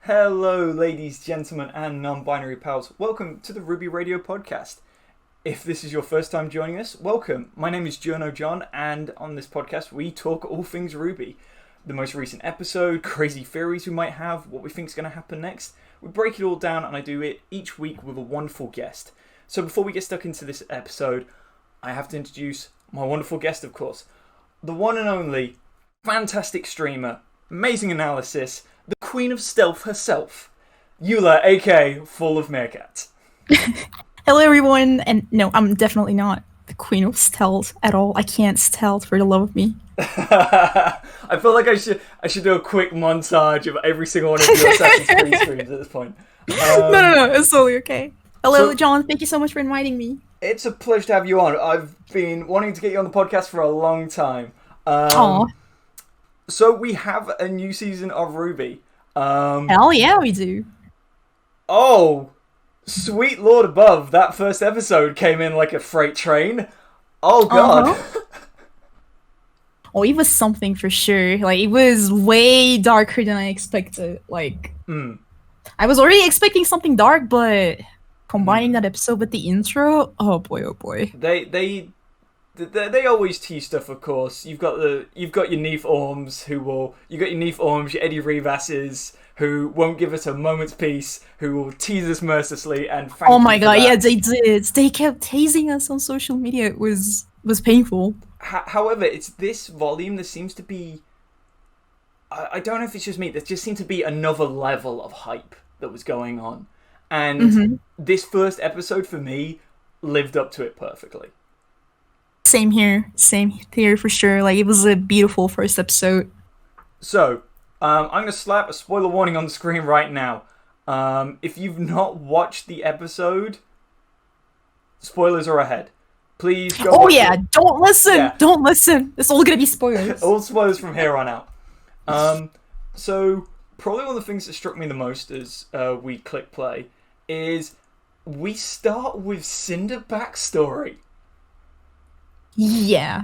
Hello, ladies, gentlemen, and non-binary pals. Welcome to the RWBY Radio Podcast. If this is your first time joining us, welcome. My name is Jono John, and on this podcast, we talk all things RWBY. The most recent episode, crazy theories we might have, what we think is going to happen next. We break it all down, and I do it each week with a wonderful guest. So before we get stuck into this episode, I have to introduce my wonderful guest, of course. The one and only, fantastic streamer, amazing analysis, the Queen of Stealth herself, Yula, aka FallofMeerkat. Hello everyone, and no, I'm definitely not the Queen of Stealth at all. I can't stealth for the love of me. I feel like I should do a quick montage of every single one of your Assassin's Creed streams at this point. No, it's totally okay. Hello, John, thank you so much for inviting me. It's a pleasure to have you on. I've been wanting to get you on the podcast for a long time. Aww. So we have a new season of RWBY. Hell yeah, we do. Oh, sweet Lord above! That first episode came in like a freight train. Oh god. Uh-huh. Oh, it was something for sure. Like, it was way darker than I expected. Like, I was already expecting something dark, but combining that episode with the intro, oh boy. They always tease stuff, of course. You've got your Neef Orms your Eddie Rivas's who won't give us a moment's peace, who will tease us mercilessly, and oh my god, yeah, they did. They kept teasing us on social media. It was painful. However, it's this volume that seems to be, I don't know if it's just me, there just seemed to be another level of hype that was going on. And this first episode, for me, lived up to it perfectly. Same here for sure. Like, it was a beautiful first episode. So, I'm going to slap a spoiler warning on the screen right now. If you've not watched the episode, spoilers are ahead. Please go watch it. Don't listen. It's all going to be spoilers. All spoilers from here on out. So, probably one of the things that struck me the most as we click play is we start with Cinder backstory. Yeah.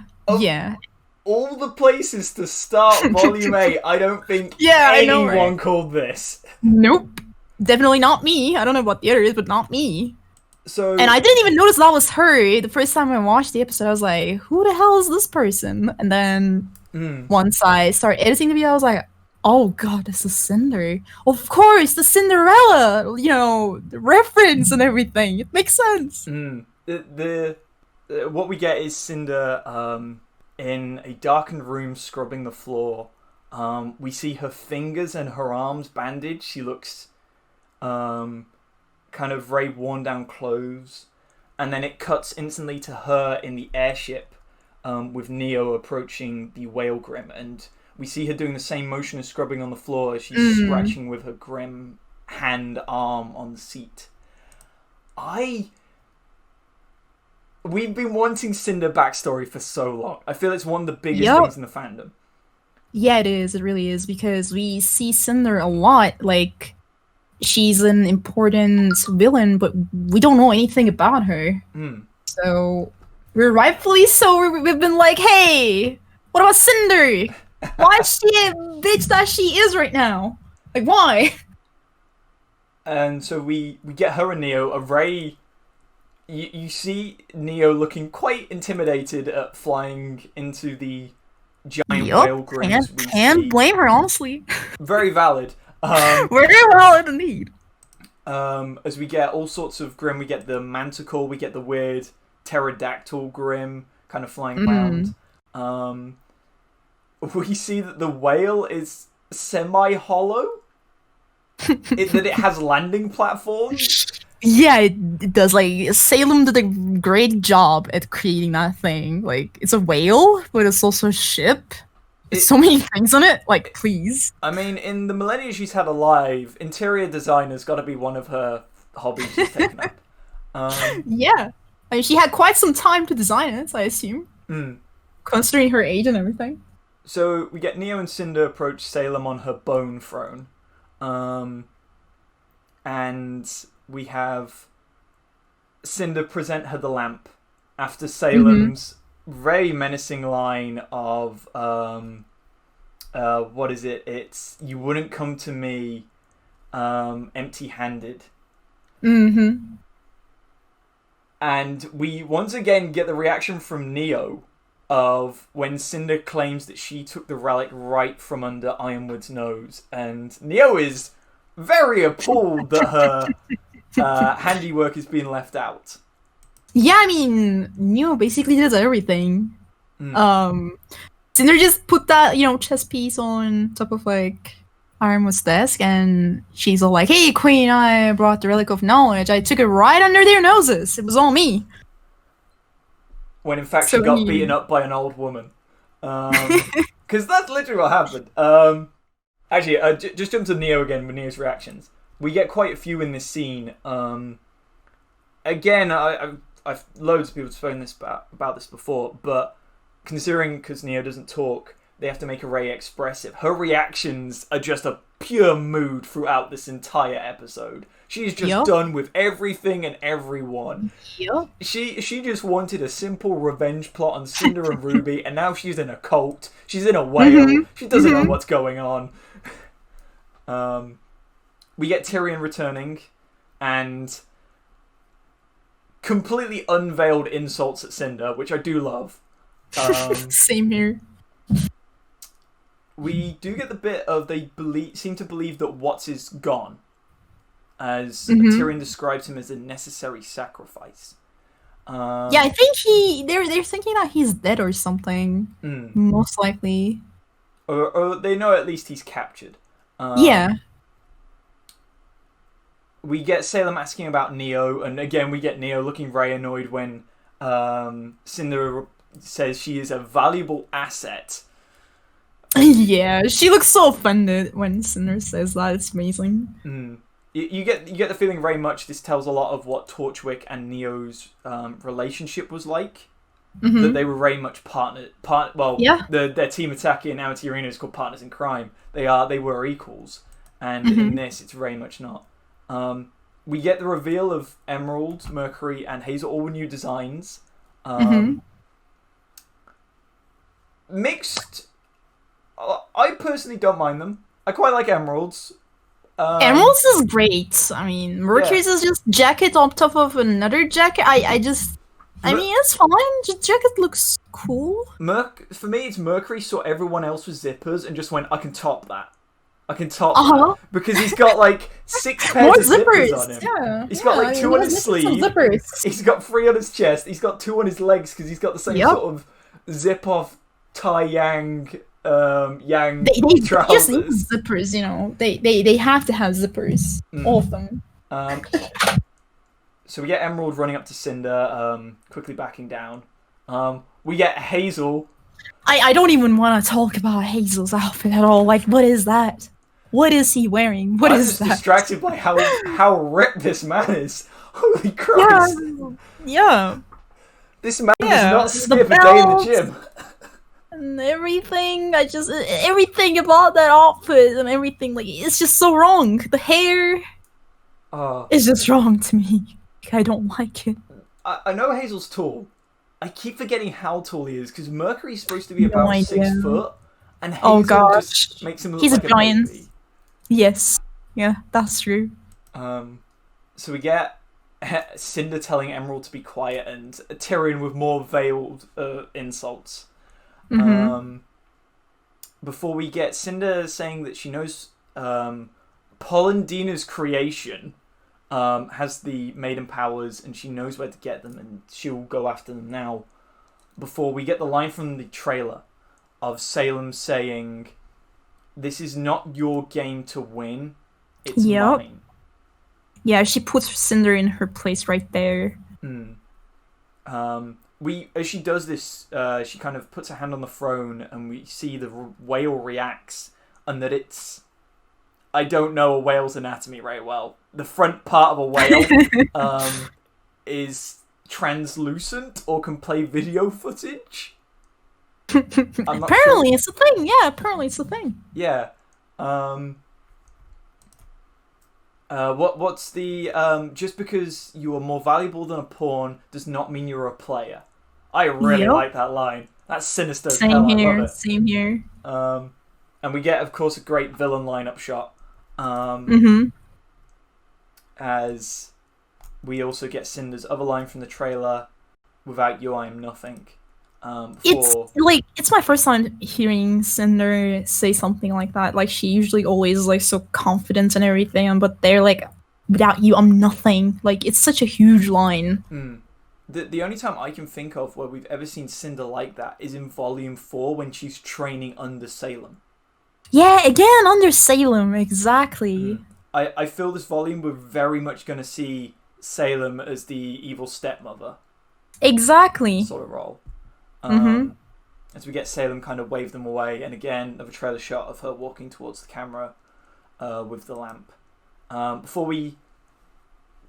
All the places to start Volume 8, I don't think anyone called this. Nope. Definitely not me. I don't know about the others, but not me. And I didn't even notice that was her. The first time I watched the episode, I was like, who the hell is this person? And then once I started editing the video, I was like, oh god, this is Cinder. Of course, the Cinderella, the reference and everything. It makes sense. What we get is Cinder in a darkened room scrubbing the floor. We see her fingers and her arms bandaged. She looks kind of very worn down clothes. And then it cuts instantly to her in the airship with Neo approaching the whale Grim. And we see her doing the same motion as scrubbing on the floor as she's scratching with her Grim arm on the seat. We've been wanting Cinder backstory for so long. I feel it's one of the biggest things in the fandom. Yeah, it is. It really is, because we see Cinder a lot. Like, she's an important villain, but we don't know anything about her. So, we're rightfully so. We've been like, hey, what about Cinder? Why is she a bitch that she is right now? Like, why? And so we get her and Neo, a very... You see Neo looking quite intimidated at flying into the giant whale grims. Can't blame her, honestly. Very valid. Very valid indeed. As we get all sorts of Grim, we get the Manticore, we get the weird pterodactyl Grim kind of flying around. We see that the whale is semi-hollow. That it has landing platforms. Yeah, it does. Like, Salem did a great job at creating that thing. Like, it's a whale, but it's also a ship. It's so many things on it. Like, please. I mean, in the millennia she's had alive, interior designer's got to be one of her hobbies she's taken up. Yeah. I mean, she had quite some time to design it, I assume. Considering her age and everything. So, we get Neo and Cinder approach Salem on her bone throne. And we have Cinder present her the lamp after Salem's very menacing line of what is it? It's "You wouldn't come to me empty-handed. Mm-hmm. And we once again get the reaction from Neo of when Cinder claims that she took the relic right from under Ironwood's nose. And Neo is very appalled that her handiwork is being left out. Yeah, I mean, Neo basically does everything. Cinder just put that, chess piece on top of, Ironwood's desk, and she's all like, "Hey, Queen, I brought the Relic of Knowledge. I took it right under their noses. It was all me." When in fact she got beaten up by an old woman. Because that's literally what happened. Actually, just jump to Neo again with Neo's reactions. We get quite a few in this scene. Again, I've loads of people spoken about this before, but considering because Neo doesn't talk, they have to make Rey expressive. Her reactions are just a pure mood throughout this entire episode. She's just done with everything and everyone. Yep. She just wanted a simple revenge plot on Cinder and RWBY, and now she's in a cult. She's in a whale. She doesn't know what's going on. We get Tyrion returning, and completely unveiled insults at Cinder, which I do love. Same here. We do get the bit of they seem to believe that Watts is gone, as Tyrion describes him as a necessary sacrifice. Yeah, I think they're thinking that he's dead or something. Most likely. Or they know at least he's captured. Yeah. We get Salem asking about Neo, and again we get Neo looking very annoyed when Cinder says she is a valuable asset. Yeah, she looks so offended when Cinder says that. It's amazing. You get the feeling very much this tells a lot of what Torchwick and Neo's relationship was like. That they were very much their team attack in Amity Arena is called Partners in Crime. They were equals, and in this it's very much not. We get the reveal of Emerald, Mercury, and Hazel, all new designs. Mixed. I personally don't mind them. I quite like Emerald's. Emerald's is great. I mean, Mercury's is just jacket on top of another jacket. I mean, it's fine. Just jacket looks cool. For me, it's Mercury saw everyone else with zippers and just went, I can top that. That. Because he's got 6 pairs of zippers on him. Yeah. He's got 2 on his sleeve. He's got 3 on his chest. He's got 2 on his legs because he's got the same sort of zip-off Tai Yang they trousers. Just need zippers, They have to have zippers. All of them. So we get Emerald running up to Cinder, quickly backing down. We get Hazel. I don't even want to talk about Hazel's outfit at all. What is that? What is he wearing? What is that? I'm just distracted by how ripped this man is. Holy Christ. Yeah. This man does not skip a day in the gym. And everything, everything about that outfit and everything, it's just so wrong. The hair is just wrong to me. I don't like it. I know Hazel's tall. I keep forgetting how tall he is, because Mercury's supposed to be about 6 foot, and Hazel just makes him look like a giant. Baby. Yes. Yeah, that's true. So we get Cinder telling Emerald to be quiet, and Tyrion with more veiled insults. Before we get Cinder saying that she knows Polendina's creation has the maiden powers, and she knows where to get them, and she'll go after them now. Before we get the line from the trailer of Salem saying, "This is not your game to win, it's mine." Yeah, she puts Cinder in her place right there. As she does this, she kind of puts her hand on the throne, and we see the whale reacts, and that it's... I don't know a whale's anatomy very well. The front part of a whale is translucent or can play video footage. Apparently it's a thing. Yeah, apparently it's a thing. Yeah. What's the just because you are more valuable than a pawn does not mean you're a player. I really like that line. That's sinister as hell. I love it. Same here. And we get, of course, a great villain lineup shot. as we also get Cinder's other line from the trailer, "Without you, I am nothing." It's my first time hearing Cinder say something like that. Like, she usually always like so confident and everything, but they're like, "Without you, I'm nothing." Like, it's such a huge line. The only time I can think of where we've ever seen Cinder like that is in Volume 4 when she's training under Salem. Yeah, again, under Salem, exactly. I feel this volume we're very much going to see Salem as the evil stepmother. Exactly. Sort of role. As we get Salem kind of wave them away, and again, another trailer shot of her walking towards the camera with the lamp. Before we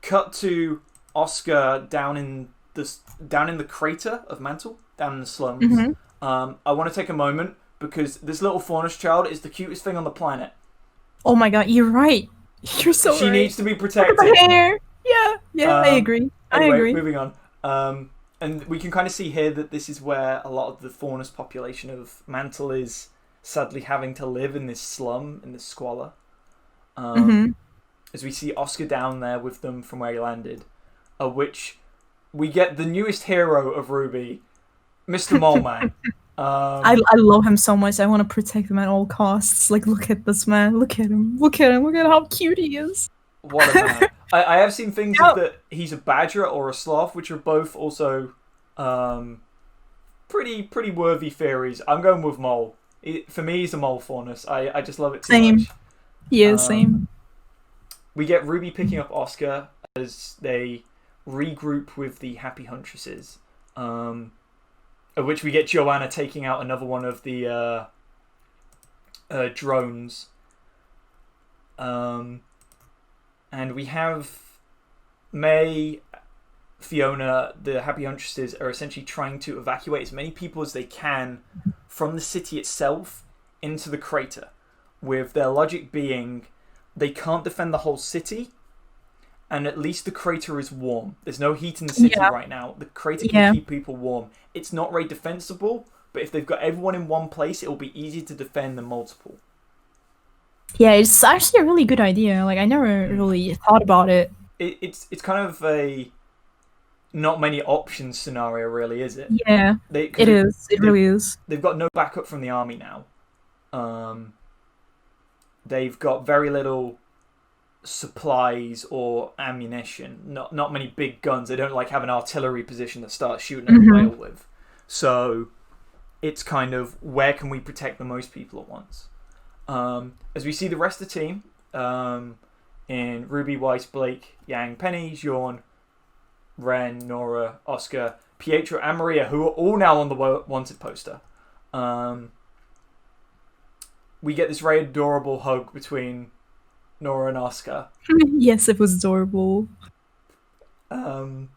cut to Oscar down in the crater of Mantle, down in the slums. I want to take a moment because this little Faunus child is the cutest thing on the planet. Oh my god, you're right. You're so She right. needs to be protected. Look at her hair. Yeah, I agree. Anyway, I agree. Moving on. And we can kind of see here that this is where a lot of the Faunus population of Mantle is sadly having to live, in this slum, in this squalor. As we see Oscar down there with them from where he landed, which we get the newest hero of RWBY, Mr. Mole Man. I love him so much. I want to protect him at all costs. Like, look at this man. Look at him. Look at how cute he is. What a man. I have seen things that he's a badger or a sloth, which are both also pretty worthy theories. I'm going with mole. For me, he's a mole Faunus. I just love it too much. Yeah, same. We get RWBY picking up Oscar as they regroup with the Happy Huntresses. Of which we get Joanna taking out another one of the drones. And we have May, Fiona, the Happy Huntresses are essentially trying to evacuate as many people as they can from the city itself into the crater, with their logic being they can't defend the whole city, and at least the crater is warm. There's no heat in the city right now. The crater can keep people warm. It's not very defensible, but if they've got everyone in one place, it will be easier to defend than multiple. Yeah, it's actually a really good idea. Like, I never really thought about it. It's kind of a not many options scenario, really, is it? Yeah, it is. It really is. They've got no backup from the army now. They've got very little supplies or ammunition. Not many big guns. They don't have an artillery position that starts shooting at the rail with. So it's kind of, where can we protect the most people at once? As we see the rest of the team, in RWBY, Weiss, Blake, Yang, Penny, Jean, Ren, Nora, Oscar, Pietro, and Maria, who are all now on the wanted poster. We get this very adorable hug between Nora and Oscar. Yes, it was adorable. And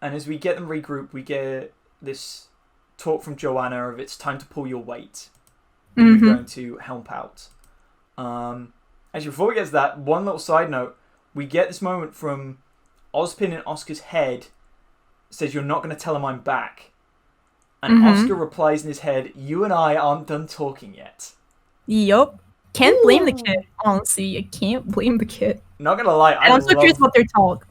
as we get them regrouped, we get this talk from Joanna of, it's time to pull your weight. You're going to help out. Actually, before we get to that, one little side note. We get this moment from Ozpin in Oscar's head. Says, "You're not going to tell him I'm back." And Oscar replies in his head, "You and I aren't done talking yet." Yup. Can't blame the kid. Honestly, I can't blame the kid. Not going to lie. And I'm so curious about their talk.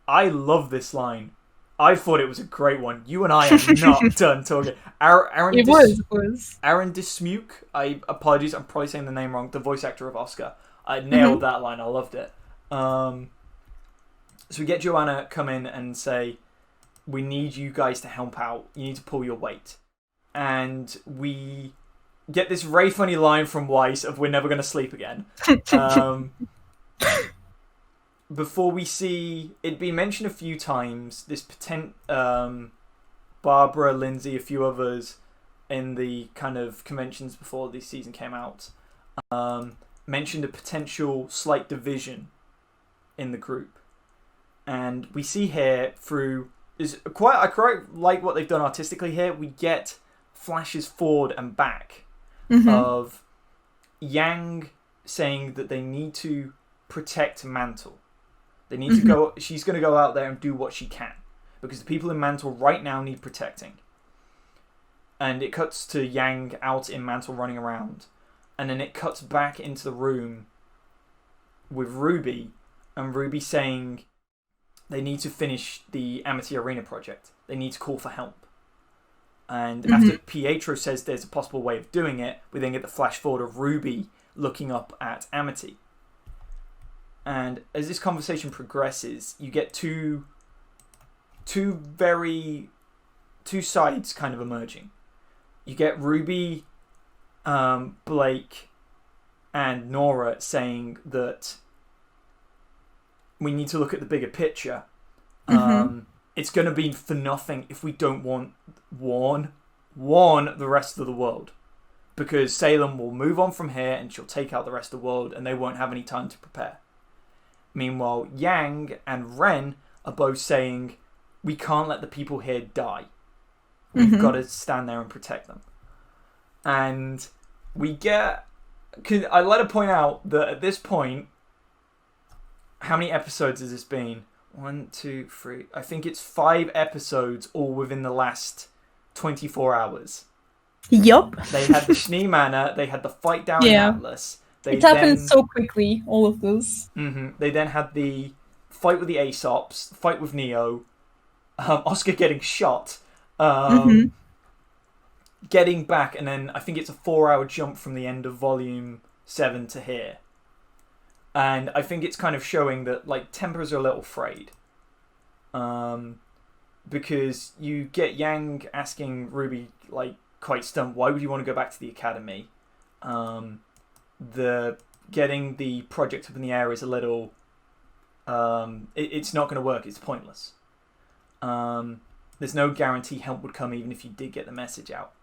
I love this line. I thought it was a great one. "You and I are not done talking." It was. Aaron Dismuke. Apologies, I'm probably saying the name wrong. The voice actor of Oscar. I nailed that line. I loved it. So we get Joanna come in and say, "We need you guys to help out. You need to pull your weight." And we get this very funny line from Weiss of, "We're never going to sleep again." Before we see it be mentioned a few times, this Barbara, Lindsay, a few others in the kind of conventions before this season came out, mentioned a potential slight division in the group. And we see here I quite like what they've done artistically here. We get flashes forward and back of Yang saying that they need to protect Mantle. They need to go. She's going to go out there and do what she can, because the people in Mantle right now need protecting. And it cuts to Yang out in Mantle running around, and then it cuts back into the room with RWBY, and RWBY saying they need to finish the Amity Arena project. They need to call for help. And after Pietro says there's a possible way of doing it, we then get the flash forward of RWBY looking up at Amity. And as this conversation progresses, you get two sides kind of emerging. You get RWBY, Blake, and Nora saying that we need to look at the bigger picture. It's going to be for nothing if we don't warn the rest of the world. Because Salem will move on from here and she'll take out the rest of the world and they won't have any time to prepare. Meanwhile, Yang and Ren are both saying, we can't let the people here die. We've got to stand there and protect them. And we get... I'd like to point out that at this point, how many episodes has this been? 1, 2, 3... I think it's 5 episodes all within the last 24 hours. Yup. They had the Schnee Manor, they had the fight down in Atlas. It happened so quickly, all of this. They then had the fight with the Aesops, fight with Neo, Oscar getting shot, getting back, and then I think it's a 4-hour jump from the end of Volume 7 to here. And I think it's kind of showing that, like, tempers are a little frayed. Because you get Yang asking RWBY, like, quite stumped, why would you want to go back to the academy? Getting the project up in the air is a little... it's not going to work, it's pointless. There's no guarantee help would come even if you did get the message out.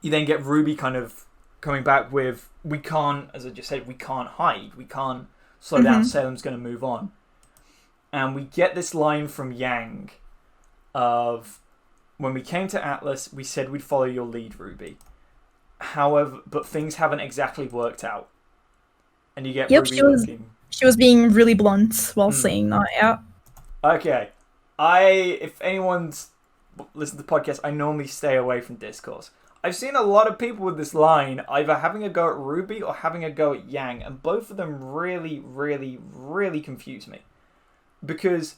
You then get RWBY kind of coming back with, we can't, as I just said, we can't hide. We can't slow down. Salem's going to move on. And we get this line from Yang of, when we came to Atlas, we said we'd follow your lead, RWBY. However, but things haven't exactly worked out. And you get RWBY looking... She was being really blunt while saying that, yeah. Okay. If anyone's listened to the podcast, I normally stay away from discourse. I've seen a lot of people with this line either having a go at RWBY or having a go at Yang, and both of them really, really, really confuse me. Because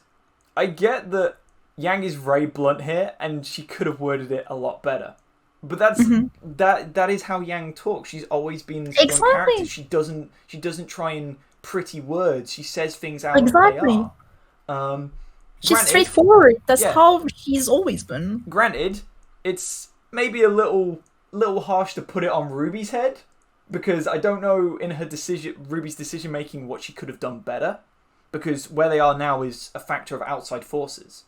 I get that Yang is very blunt here, and she could have worded it a lot better. But that is how Yang talks. She's always been this one character. She doesn't try and pretty words. She says things out as they are. She's straightforward. That's how she's always been. Granted, it's maybe a little harsh to put it on RWBY's head, because I don't know in RWBY's decision making what she could have done better, because where they are now is a factor of outside forces.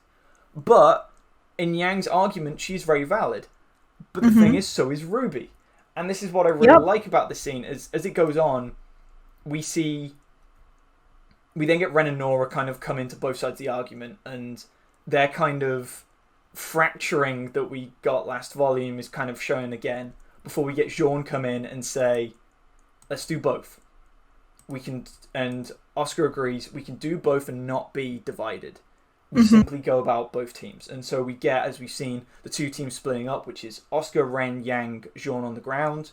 But in Yang's argument, she's very valid. But the thing is, so is RWBY. And this is what I really like about this scene. As it goes on, we then get Ren and Nora kind of come into both sides of the argument, and their kind of fracturing that we got last volume is kind of shown again, before we get Jean come in and say, let's do both. And Oscar agrees, we can do both and not be divided. We simply go about both teams. And so we get, as we've seen, the two teams splitting up, which is Oscar, Ren, Yang, Jean on the ground,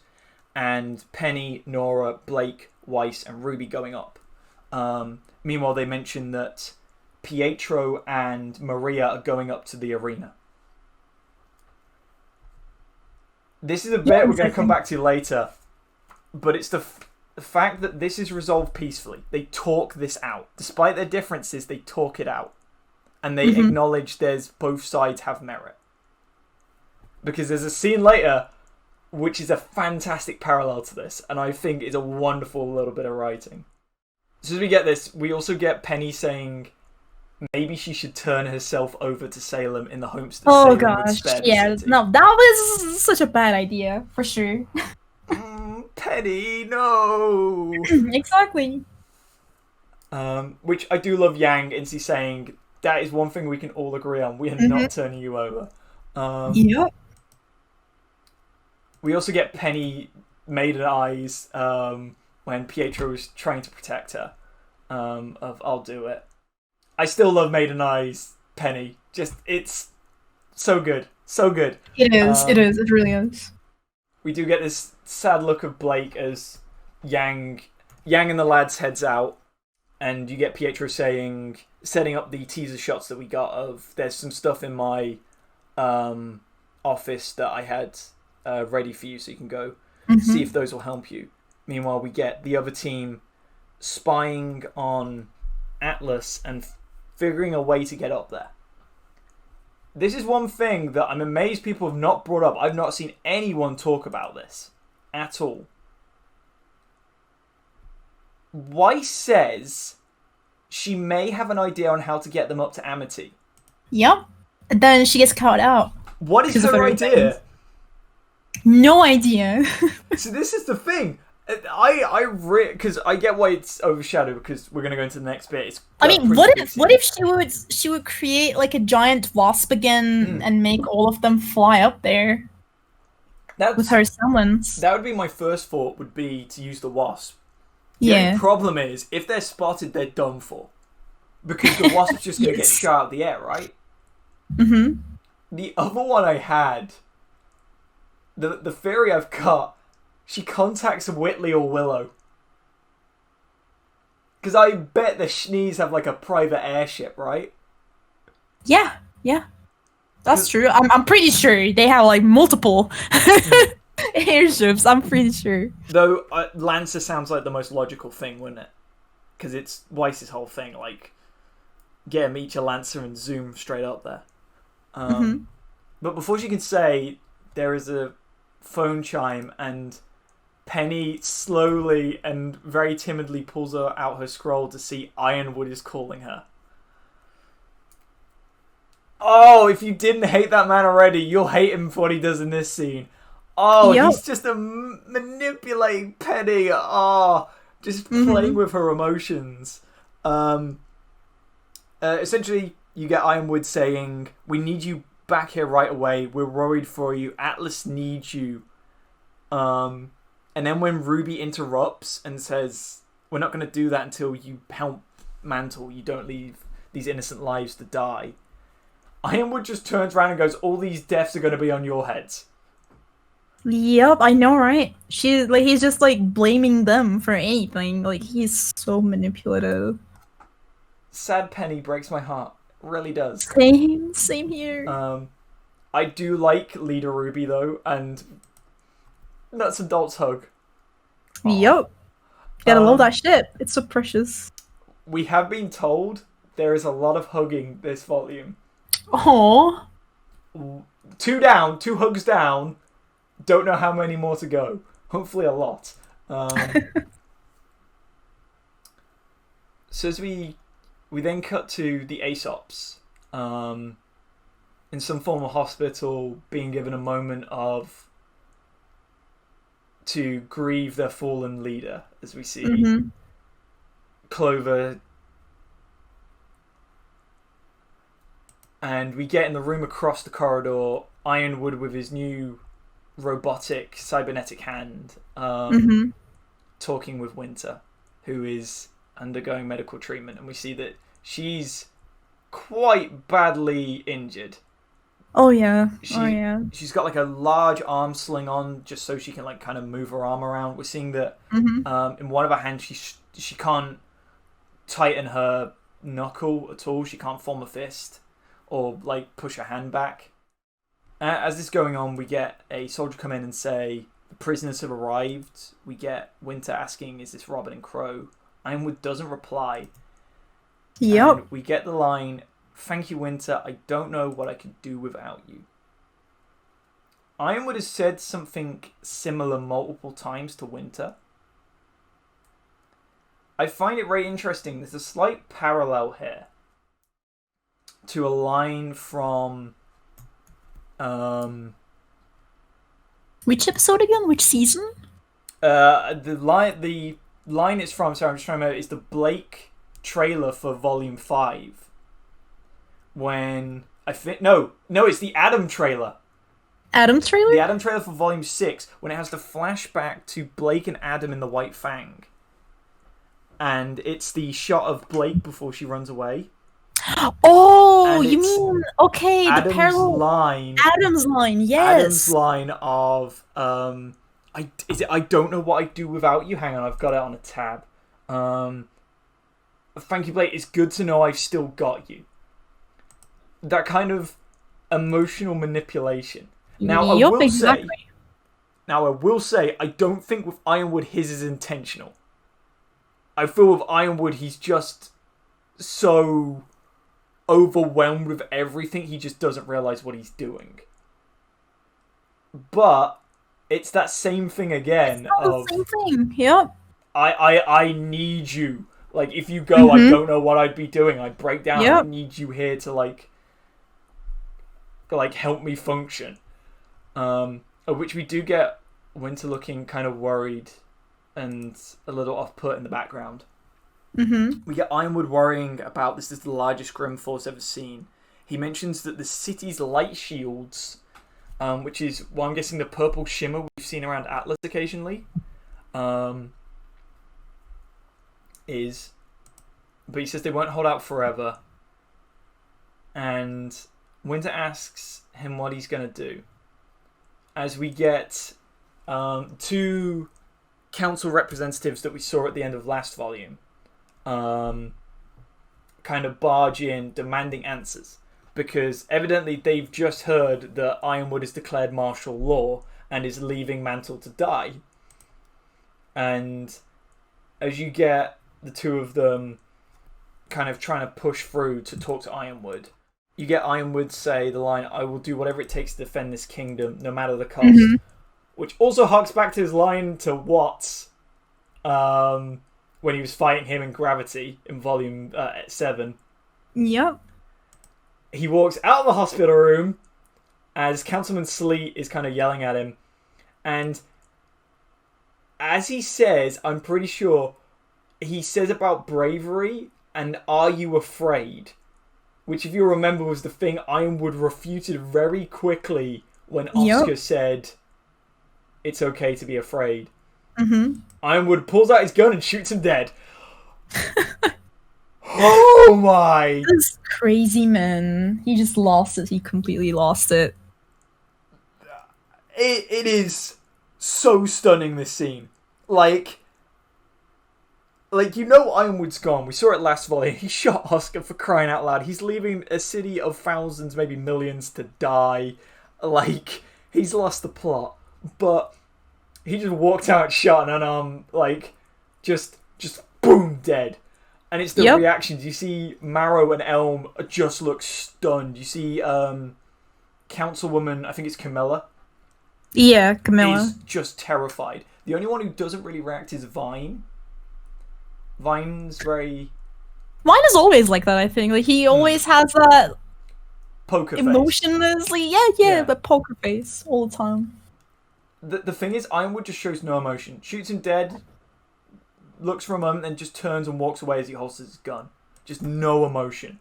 and Penny, Nora, Blake, Weiss, and RWBY going up. Meanwhile, they mention that Pietro and Maria are going up to the arena. This is a bit we're going to come back to later, but it's the fact that this is resolved peacefully. They talk this out. Despite their differences, they talk it out. And they acknowledge both sides have merit. Because there's a scene later which is a fantastic parallel to this, and I think is a wonderful little bit of writing. So as we get this, we also get Penny saying maybe she should turn herself over to Salem in the hopes that Salem would spare the city. No, that was such a bad idea, for sure. Penny, no! Exactly. Which I do love Yang, and she's saying, that is one thing we can all agree on. We are not turning you over. Yep. We also get Penny maiden eyes when Pietro is trying to protect her. I'll do it. I still love maiden eyes, Penny. It's so good. So good. It is. It really is. We do get this sad look of Blake as Yang Yang and the lads heads out, and you get Pietro setting up the teaser shots that we got of, there's some stuff in my office that I had ready for you, so you can go see if those will help you. Meanwhile, we get the other team spying on Atlas and figuring a way to get up there. This is one thing that I'm amazed people have not brought up. I've not seen anyone talk about this at all. Weiss says she may have an idea on how to get them up to Amity. Yep. And then she gets caught out. What is her idea? No idea. So this is the thing. Because I get why it's overshadowed, because we're gonna go into the next bit. I mean, what if she would create like a giant wasp again and make all of them fly up there with her semblance? That would be my first thought. Would be to use the wasp. The only problem is, if they're spotted, they're done for, because the wasp's just gonna get shot out of the air, right? Mm-hmm. The other one I had, the theory I've got. She contacts Whitley or Willow. Because I bet the Schnees have like a private airship, right? Yeah. That's true. I'm pretty sure they have like multiple airships. I'm pretty sure. Though Lancer sounds like the most logical thing, wouldn't it? Because it's Weiss's whole thing, like, get him each a Lancer and zoom straight up there. But before she can say, there is a phone chime, and Penny slowly and very timidly pulls out her scroll to see Ironwood is calling her. Oh, if you didn't hate that man already, you'll hate him for what he does in this scene. Oh, he's just manipulating Penny. Oh, just playing with her emotions. Essentially, you get Ironwood saying, "We need you back here right away. We're worried for you. Atlas needs you." And then when Ruby interrupts and says, "We're not going to do that until you help Mantle. You don't leave these innocent lives to die," Ironwood just turns around and goes, "All these deaths are going to be on your heads." Yep, I know, right? He's just like blaming them for anything. Like, he's so manipulative. Sad Penny breaks my heart. Really does. Same here. I do like Leader Ruby though, and Nuts and Bolts hug. Yep. Gotta love that shit. It's so precious. We have been told there is a lot of hugging this volume. Aww. 2 down, 2 hugs down. Don't know how many more to go. Hopefully a lot. So as we then cut to the Aesops in some form of hospital, being given a moment to grieve their fallen leader, as we see Clover, and we get in the room across the corridor Ironwood with his new robotic cybernetic hand talking with Winter, who is undergoing medical treatment, and we see that she's quite badly injured. She's got like a large arm sling on just so she can like kind of move her arm around. We're seeing that in one of her hands she can't tighten her knuckle at all. She can't form a fist or like push her hand back. As this is going on, we get a soldier come in and say the prisoners have arrived. We get Winter asking, "Is this Robin and Crow?" Ironwood doesn't reply. Yep. And we get the line, "Thank you, Winter. I don't know what I could do without you." Ironwood has said something similar multiple times to Winter. I find it very interesting. There's a slight parallel here to a line from... Which episode again? Which season? The line it's from, sorry, I'm just trying to remember, it's the Blake trailer for Volume 5. When I think no, it's the Adam trailer. Adam trailer? The Adam trailer for Volume 6, when it has the flashback to Blake and Adam in the White Fang. And it's the shot of Blake before she runs away. Oh, you mean, okay, Adam's the parallel line. Adam's line, yes. Adam's line of I don't know what I'd do without you. Hang on, I've got it on a tab. Thank you, Blake. It's good to know I've still got you. That kind of emotional manipulation. Now, I will say, I don't think with Ironwood his is intentional. I feel with Ironwood he's just so overwhelmed with everything, he just doesn't realise what he's doing. But it's that same thing again. The same thing, yep. I need you. Like, if you go, I don't know what I'd be doing. I'd break down. I need you here to, like help me function. Which we do get Winter looking kind of worried and a little off-put in the background. We get Ironwood worrying about this is the largest Grimthor's ever seen. He mentions that the city's light shields, which is, well, I'm guessing the purple shimmer we've seen around Atlas occasionally, but he says they won't hold out forever. And Winter asks him what he's going to do. As we get two council representatives that we saw at the end of last volume kind of barge in demanding answers, because evidently they've just heard that Ironwood has declared martial law and is leaving Mantle to die. And as you get the two of them kind of trying to push through to talk to Ironwood, you get Ironwood say the line, "I will do whatever it takes to defend this kingdom, no matter the cost." Which also harks back to his line to Watts when he was fighting him in Gravity in Volume 7. Yep. He walks out of the hospital room as Councilman Sleet is kind of yelling at him. And as he says, I'm pretty sure, he says about bravery and "are you afraid?" Which, if you remember, was the thing Ironwood refuted very quickly when Oscar said it's okay to be afraid. Ironwood pulls out his gun and shoots him dead. Oh my! This crazy man. He just lost it. He completely lost it. It is so stunning, this scene. Like, you know Ironwood's gone. We saw it last volume. He shot Oscar, for crying out loud. He's leaving a city of thousands, maybe millions, to die. Like, he's lost the plot. But he just walked out shot and unarmed, like, just boom, dead. And it's the reactions. You see Marrow and Elm just look stunned. You see Councilwoman, I think it's Camilla. Yeah, Camilla. Is just terrified. The only one who doesn't really react is Vine. Vine's very... Vine is always like that, I think. Like, he always has that... poker face. Emotionlessly, yeah, but poker face all the time. The thing is, Ironwood just shows no emotion. Shoots him dead, looks for a moment, then just turns and walks away as he holsters his gun. Just no emotion.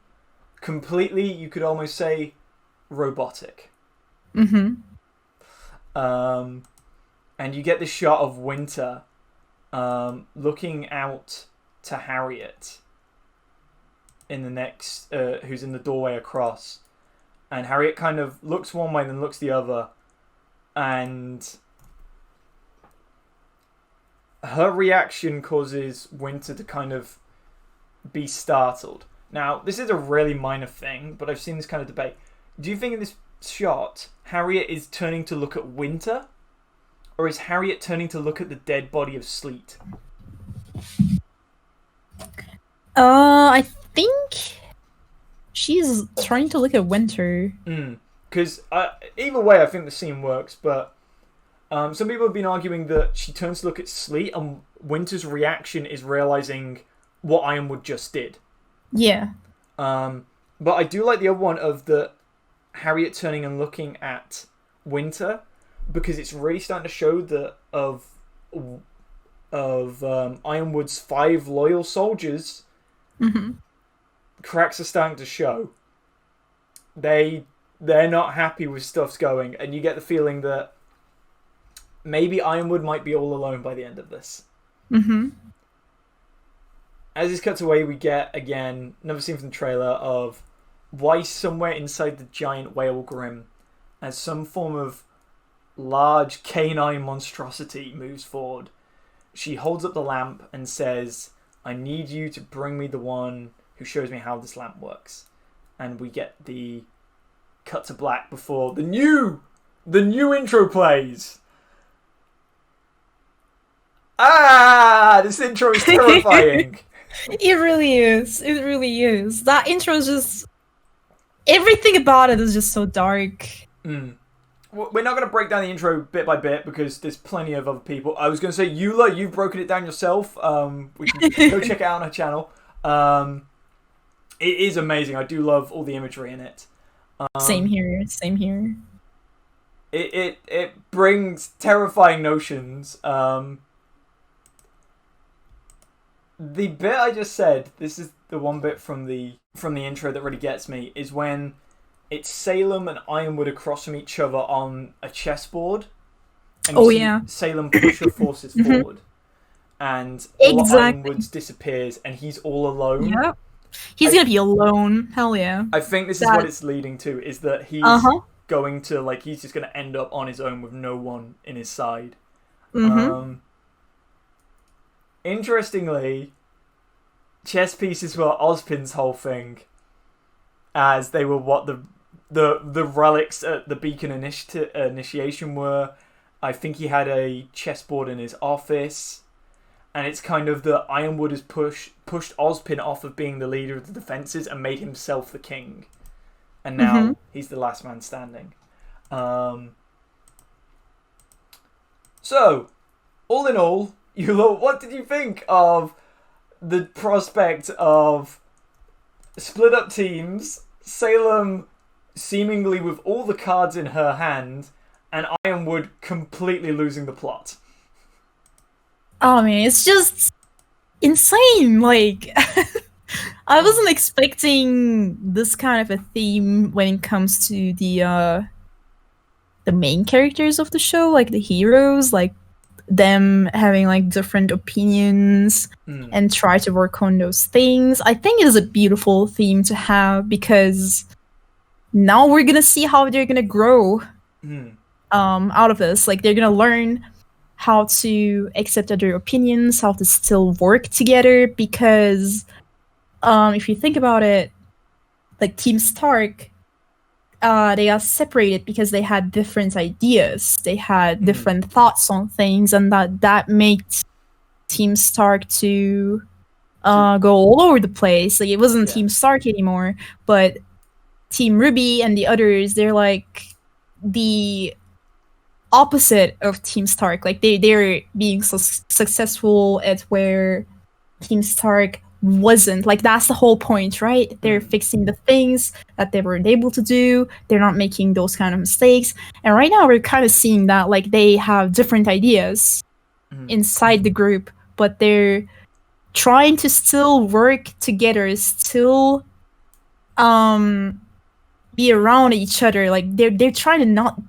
Completely, you could almost say, robotic. And you get this shot of Winter looking out to Harriet in the next, who's in the doorway across. And Harriet kind of looks one way, then looks the other. And her reaction causes Winter to kind of be startled. Now, this is a really minor thing, but I've seen this kind of debate. Do you think in this shot, Harriet is turning to look at Winter? Or is Harriet turning to look at the dead body of Sleet? I think she's trying to look at Winter. Because either way, I think the scene works, but some people have been arguing that she turns to look at Sleet and Winter's reaction is realising what Ironwood just did. Yeah. But I do like the other one of the Harriet turning and looking at Winter, because it's really starting to show that of Ironwood's 5 loyal soldiers, cracks are starting to show. They're not happy with stuff's going, and you get the feeling that maybe Ironwood might be all alone by the end of this. As this cuts away, we get, again, another scene from the trailer of Weiss somewhere inside the giant whale Grim as some form of large canine monstrosity moves forward. She holds up the lamp and says, I need you to bring me the one who shows me how this lamp works. And we get the cut to black before the new intro plays. This intro is terrifying. It really is. It really is. That intro is just... Everything about it is just so dark. We're not going to break down the intro bit by bit because there's plenty of other people. I was going to say, Yula, you've broken it down yourself. We can go check it out on her channel. It is amazing. I do love all the imagery in it. Same here. Same here. It brings terrifying notions. The bit I just said, this is the one bit from the intro that really gets me, is when it's Salem and Ironwood across from each other on a chessboard. And you see Salem push her forces forward. And Ironwood disappears and he's all alone. Yep. He's going to be alone. Hell yeah. I think this is what it's leading to, is that he's going to, like, he's just going to end up on his own with no one in his side. Interestingly, chess pieces were Ozpin's whole thing, as they were what the relics at the Beacon initiation were. I think he had a chessboard in his office, and it's kind of the Ironwood has pushed Ozpin off of being the leader of the defenses and made himself the king, and now he's the last man standing. So, all in all, Yula, what did you think of the prospect of split up teams, Salem seemingly with all the cards in her hand, and Ironwood completely losing the plot? Oh man, it's just insane. Like, I wasn't expecting this kind of a theme when it comes to the main characters of the show, like the heroes, like them having like different opinions and try to work on those things. I think it is a beautiful theme to have, because now we're gonna see how they're gonna grow out of this. Like, they're gonna learn how to accept other opinions, how to still work together, because if you think about it, like Team Stark, they got separated because they had different ideas. They had different thoughts on things, and that made Team Stark to go all over the place. Like, it wasn't Team Stark anymore, but Team RWBY and the others, they're like the opposite of Team Stark. Like, they're being so successful at where Team Stark wasn't. Like, that's the whole point, right? They're fixing the things that they weren't able to do. They're not making those kind of mistakes. And right now we're kind of seeing that, like, they have different ideas inside the group, but they're trying to still work together, still be around each other. Like, they're trying to not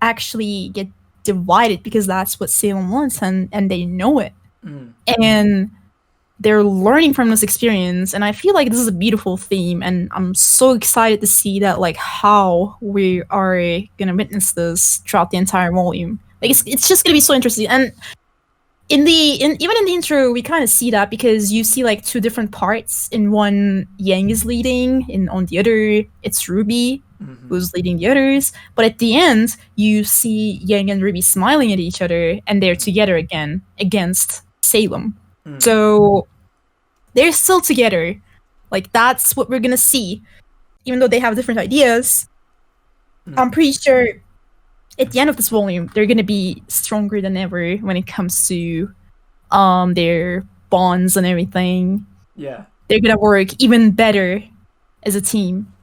actually get divided, because that's what Salem wants, and they know it. And they're learning from this experience, and I feel like this is a beautiful theme, and I'm so excited to see that, like, how we are gonna witness this throughout the entire volume. Like, it's just gonna be so interesting. And even in the intro, we kind of see that, because you see like two different parts. In one, Yang is leading, and on the other, it's RWBY who's leading the others. But at the end, you see Yang and RWBY smiling at each other, and they're together again against Salem. So they're still together. Like, that's what we're gonna see. Even though they have different ideas, I'm pretty sure at the end of this volume, they're gonna be stronger than ever when it comes to their bonds and everything. Yeah. They're gonna work even better as a team.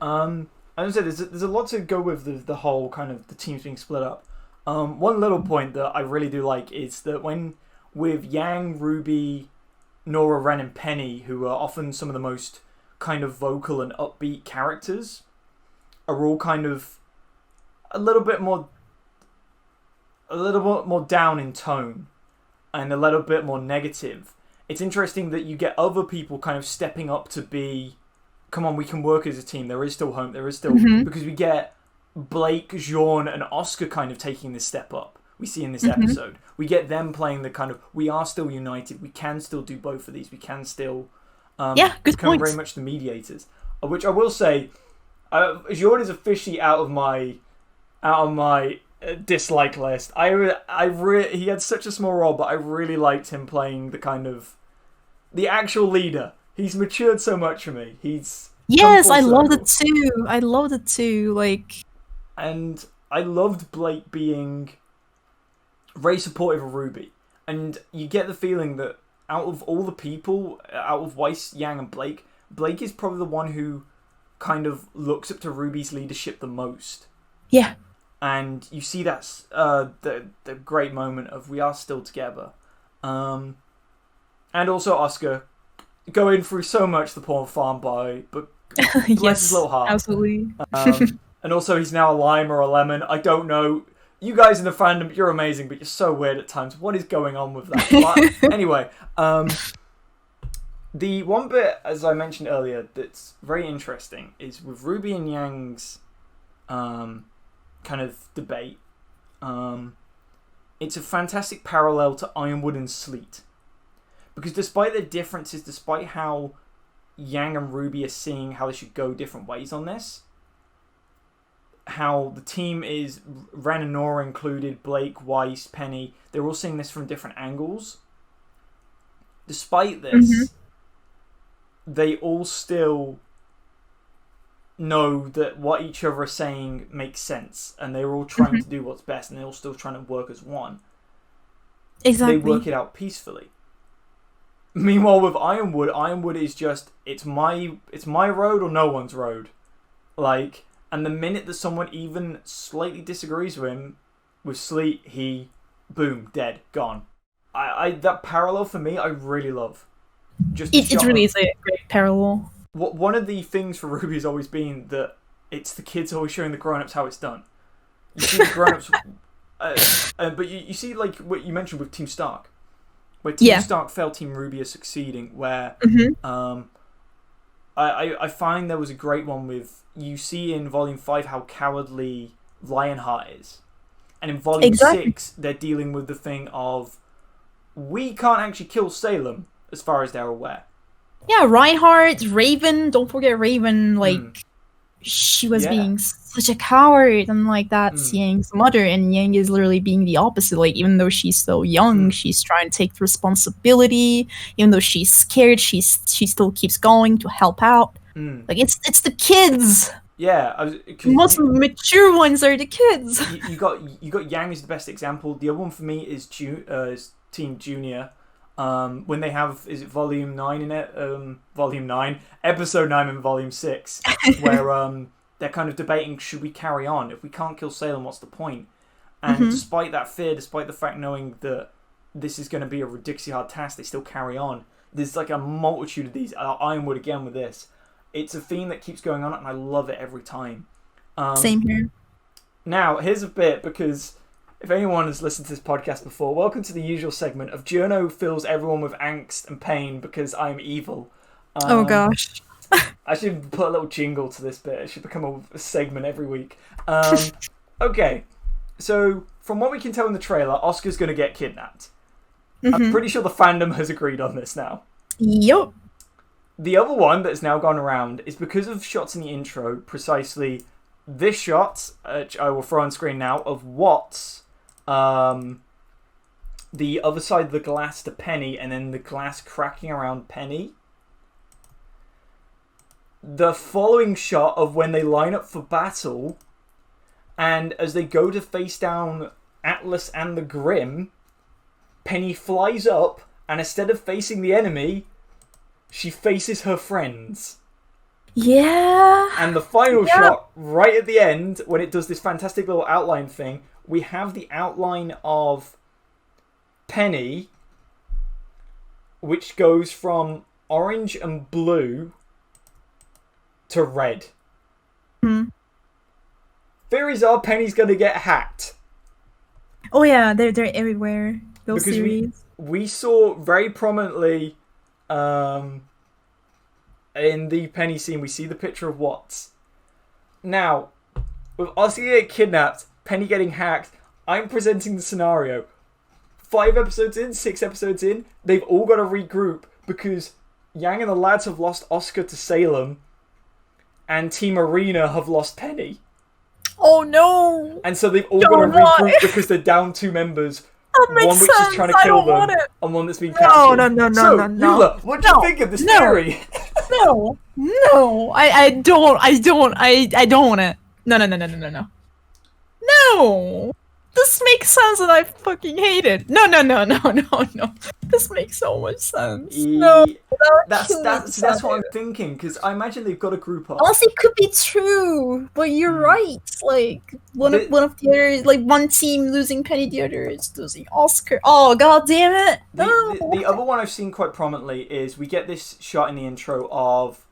I would say there's a lot to go with the whole kind of the teams being split up. One little point that I really do like is that with Yang, RWBY, Nora, Ren, and Penny, who are often some of the most kind of vocal and upbeat characters, are all kind of a little bit more down in tone and a little bit more negative. It's interesting that you get other people kind of stepping up to be, come on, we can work as a team. There is still hope. There is still because we get Blake, Jean, and Oscar kind of taking this step up, we see in this episode. We get them playing the kind of, we are still united, we can still do both of these, we can still good become point. very much the mediators. Which I will say, Jordan is officially out of my dislike list. He had such a small role, but I really liked him playing the kind of the actual leader. He's matured so much for me. I loved it too. Like, and I loved Blake being very supportive of RWBY, and you get the feeling that out of all the people, out of Weiss, Yang, and Blake is probably the one who kind of looks up to RWBY's leadership the most. Yeah. And you see that's the great moment of we are still together. And also Oscar going through so much the poor farm boy, but bless his little heart. Absolutely. And also he's now a lime or a lemon. I don't know. You guys in the fandom, you're amazing, but you're so weird at times. What is going on with that? But anyway, the one bit, as I mentioned earlier, that's very interesting is with RWBY and Yang's kind of debate. It's a fantastic parallel to Ironwood and Sleet. Because despite their differences, despite how Yang and RWBY are seeing how they should go different ways on this, how the team is, Ren and Nora included, Blake, Weiss, Penny, they're all seeing this from different angles. Despite this, they all still know that what each other are saying makes sense, and they're all trying to do what's best, and they're all still trying to work as one. Exactly. They work it out peacefully. Meanwhile, with Ironwood is just, it's my road or no one's road. Like, and the minute that someone even slightly disagrees with him, with Sleet, he, boom, dead, gone. That parallel for me, I really love. It really is a great parallel. One of the things for RWBY has always been that it's the kids always showing the grown-ups how it's done. You see the grown-ups... but you see, like, what you mentioned with Team Stark. Where Team Stark felt Team RWBY is succeeding, where... I find there was a great one with... You see in Volume 5 how cowardly Lionheart is. And in Volume 6, they're dealing with the thing of... We can't actually kill Salem, as far as they're aware. Yeah, Reinhardt, Raven, don't forget Raven, like, she was being such a coward, and like, that's Yang's mother, and Yang is literally being the opposite, like, even though she's so young, she's trying to take responsibility, even though she's scared, she still keeps going to help out. Like, it's the kids! Yeah. The most mature ones are the kids! You got Yang as the best example. The other one for me is Team Junior. When they have, is it Volume 9 in it? Volume 9. Episode 9 in Volume 6. Where they're kind of debating, should we carry on? If we can't kill Salem, what's the point? And despite that fear, despite the fact knowing that this is going to be a ridiculously hard task, they still carry on. There's like a multitude of these. Ironwood again with this. It's a theme that keeps going on, and I love it every time. Same here. Now, here's a bit, because... If anyone has listened to this podcast before, welcome to the usual segment of Journo fills everyone with angst and pain because I'm evil. Oh gosh. I should put a little jingle to this bit. It should become a segment every week. Okay, so from what we can tell in the trailer, Oscar's going to get kidnapped. I'm pretty sure the fandom has agreed on this now. Yup. The other one that's now gone around is because of shots in the intro, precisely this shot, which I will throw on screen now, of Watts... the other side of the glass to Penny, and then the glass cracking around Penny. The following shot of when they line up for battle, and as they go to face down Atlas and the Grim, Penny flies up, and instead of facing the enemy, she faces her friends. Yeah. And the final shot, right at the end, when it does this fantastic little outline thing, we have the outline of Penny, which goes from orange and blue to red. Theories are Penny's going to get hacked. Oh yeah, they're everywhere. Those because series. We saw very prominently in the Penny scene, we see the picture of Watts. Now, with Oscar getting kidnapped, Penny getting hacked, I'm presenting the scenario. 5 episodes in, 6 episodes in, they've all got to regroup because Yang and the lads have lost Oscar to Salem, and Team Arena have lost Penny. Oh no! And so they've all got to regroup because they're down 2 members. One which is trying to kill them, and one that's been captured. No. Yula, what do you think of this theory? No, I don't want it. No. No! This makes sense and I fucking hate it. No. This makes so much sense. No. That's what I'm thinking, because I imagine they've got a group up. Honestly, it could be true, but you're right. Like, one of the others, like, one team losing Penny, the other is losing Oscar. Oh, god damn it! The other one I've seen quite prominently is we get this shot in the intro of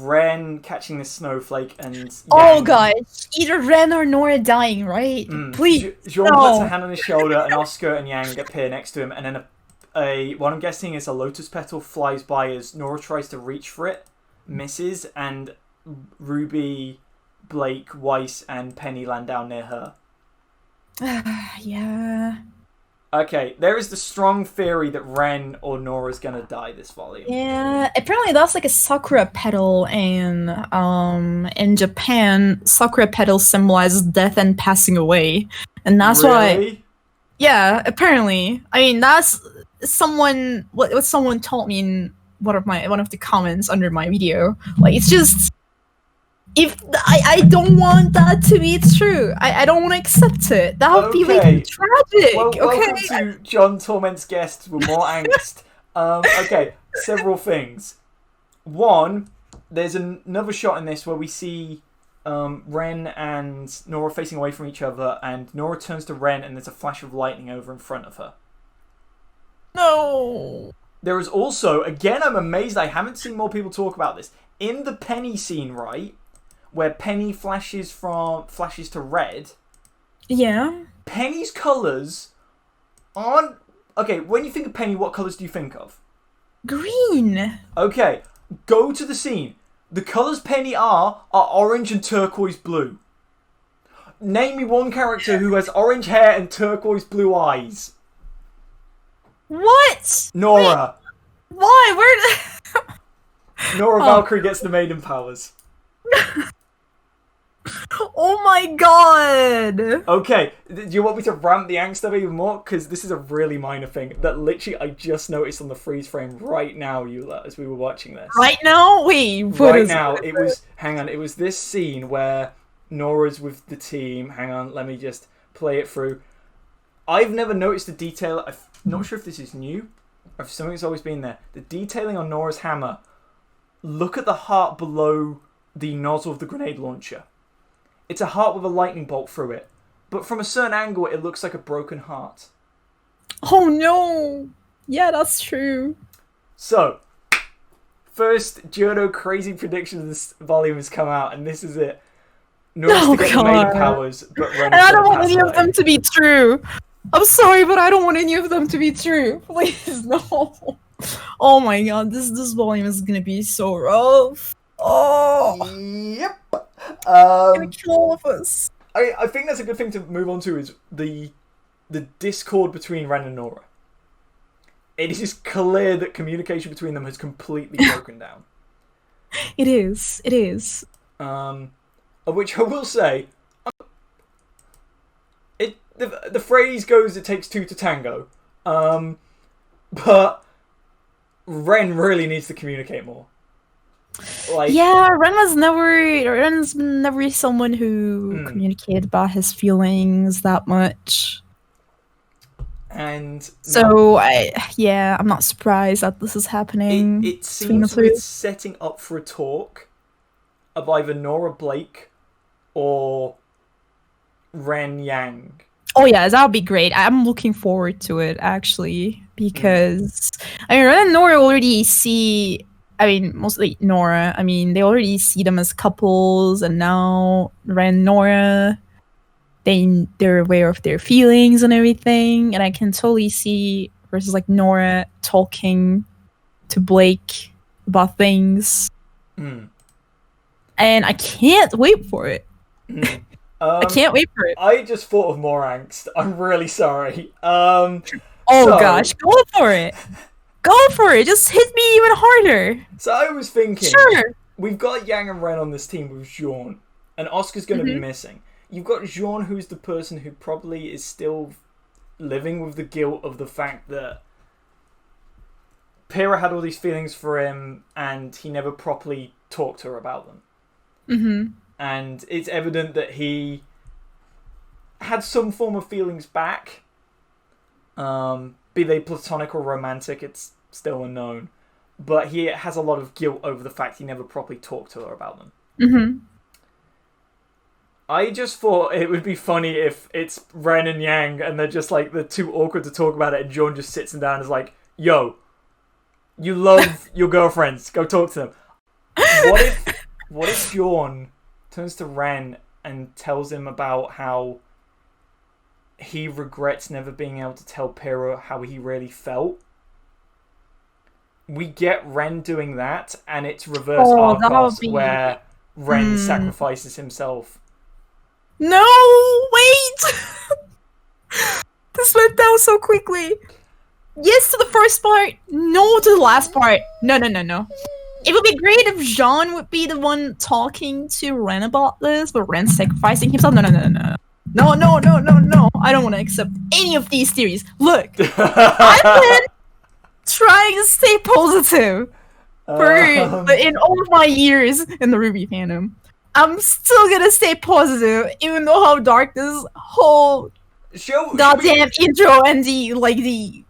Ren catching the snowflake and Yang. Oh god, either Ren or Nora dying, right? Please. Jean puts a hand on his shoulder, and Oscar and Yang appear next to him, and then what I'm guessing is a lotus petal flies by as Nora tries to reach for it, misses, and Ruby, Blake, Weiss, and Penny land down near her. Yeah. Okay, there is the strong theory that Ren or Nora's gonna die this volume. Yeah, apparently that's like a sakura petal, and in Japan, sakura petals symbolizes death and passing away, and that's why. Yeah, apparently. I mean, that's what someone told me in one of the comments under my video. Like, it's just. If I don't want that to be true, I don't want to accept it. That would be like tragic. Welcome to John Torment's guests with more angst. Okay, several things. One, there's another shot in this where we see Ren and Nora facing away from each other, and Nora turns to Ren, and there's a flash of lightning over in front of her. No. There is also, again, I'm amazed I haven't seen more people talk about this. In the Penny scene, right? Where Penny flashes to red. Yeah. Penny's colours aren't... Okay, when you think of Penny, what colours do you think of? Green. Okay, go to the scene. The colours Penny are orange and turquoise blue. Name me one character who has orange hair and turquoise blue eyes. What? Nora. Wait, why? Where? Nora Valkyrie gets the maiden powers. Oh my god! Okay, do you want me to ramp the angst up even more? Because this is a really minor thing that literally I just noticed on the freeze frame right now, Yula, as we were watching this. Right now? Wait, right now, it was this scene where Nora's with the team. Hang on, let me just play it through. I've never noticed the detail. I'm not sure if this is new, or if something's always been there. The detailing on Nora's hammer. Look at the heart below the nozzle of the grenade launcher. It's a heart with a lightning bolt through it. But from a certain angle, it looks like a broken heart. Oh no! Yeah, that's true. So, first Journo crazy prediction of this volume has come out, and this is it. Nora's to get the maiden powers, but Ren. And I don't want any of them to be true. I'm sorry, but I don't want any of them to be true. Please, no. Oh my god, this volume is gonna be so rough. Oh. Yep. Gonna kill all of us. I think that's a good thing to move on to is the discord between Ren and Nora. It is clear that communication between them has completely broken down. It is. Of which I will say, the phrase goes, "It takes two to tango," but Ren really needs to communicate more. Like, yeah, Ren's never someone who communicated about his feelings that much. And so I'm not surprised that this is happening. It seems it's setting up for a talk of either Nora Blake or Ren Yang. Oh yeah, that would be great. I'm looking forward to it actually, because Ren and Nora already see. Mostly Nora. They already see them as couples, and now Ren and Nora, they're aware of their feelings and everything, and I can totally see versus like Nora talking to Blake about things. And I can't wait for it. I can't wait for it. I just thought of more angst. I'm really sorry. Gosh, go for it. Go for it. Just hit me even harder. So I was thinking, sure. We've got Yang and Ren on this team with Jean, and Oscar's going to be missing. You've got Jean, who's the person who probably is still living with the guilt of the fact that Pyrrha had all these feelings for him, and he never properly talked to her about them. And it's evident that he had some form of feelings back. Be they platonic or romantic, it's still unknown. But he has a lot of guilt over the fact he never properly talked to her about them. I just thought it would be funny if it's Ren and Yang and they're just like, they're too awkward to talk about it, and Jean just sits them down and is like, yo, you love your girlfriends, go talk to them. What if Jean turns to Ren and tells him about how he regrets never being able to tell Pyrrha how he really felt? We get Ren doing that, and it's reverse Arcos, where Ren sacrifices himself. No, wait! This went down so quickly. Yes to the first part, no to the last part. No. It would be great if Jean would be the one talking to Ren about this, but Ren sacrificing himself. No. No. I don't want to accept any of these theories. Look, I've been trying to stay positive in all of my years in the RWBY fandom. I'm still gonna stay positive, even though how dark this whole goddamn intro and the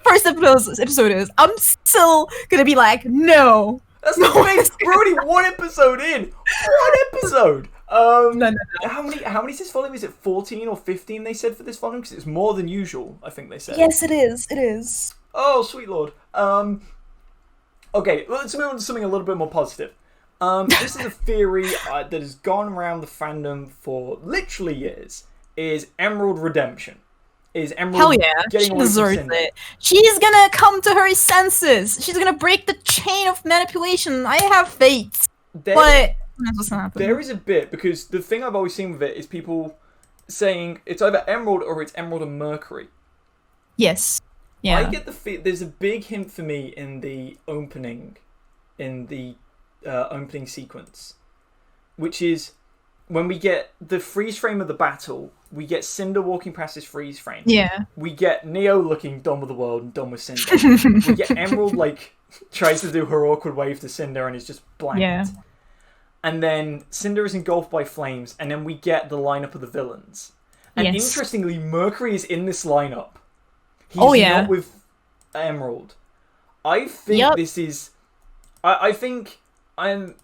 first episode is. I'm still gonna be like, no. That's the thing. We're already one episode in. One episode. No. How many is this volume? Is it 14 or 15 they said for this volume? Because it's more than usual, I think they said. Yes, it is. Oh, sweet lord. Okay, let's move on to something a little bit more positive. This is a theory that has gone around the fandom for literally years. Is Emerald redemption. Is Emerald Hell yeah, getting she deserves it. She's gonna come to her senses. She's gonna break the chain of manipulation. I have faith. But that's what's happening. There is a bit, because the thing I've always seen with it is people saying it's either Emerald or it's Emerald and Mercury. Yes. Yeah. I get the feel there's a big hint for me in the opening, opening sequence, which is when we get the freeze frame of the battle. We get Cinder walking past his freeze frame. Yeah. We get Neo looking done with the world and done with Cinder. We get Emerald tries to do her awkward wave to Cinder and is just blanked. Yeah. And then Cinder is engulfed by flames, and then we get the lineup of the villains. And interestingly, Mercury is in this lineup. He's not with Emerald. I think this is... I think I'm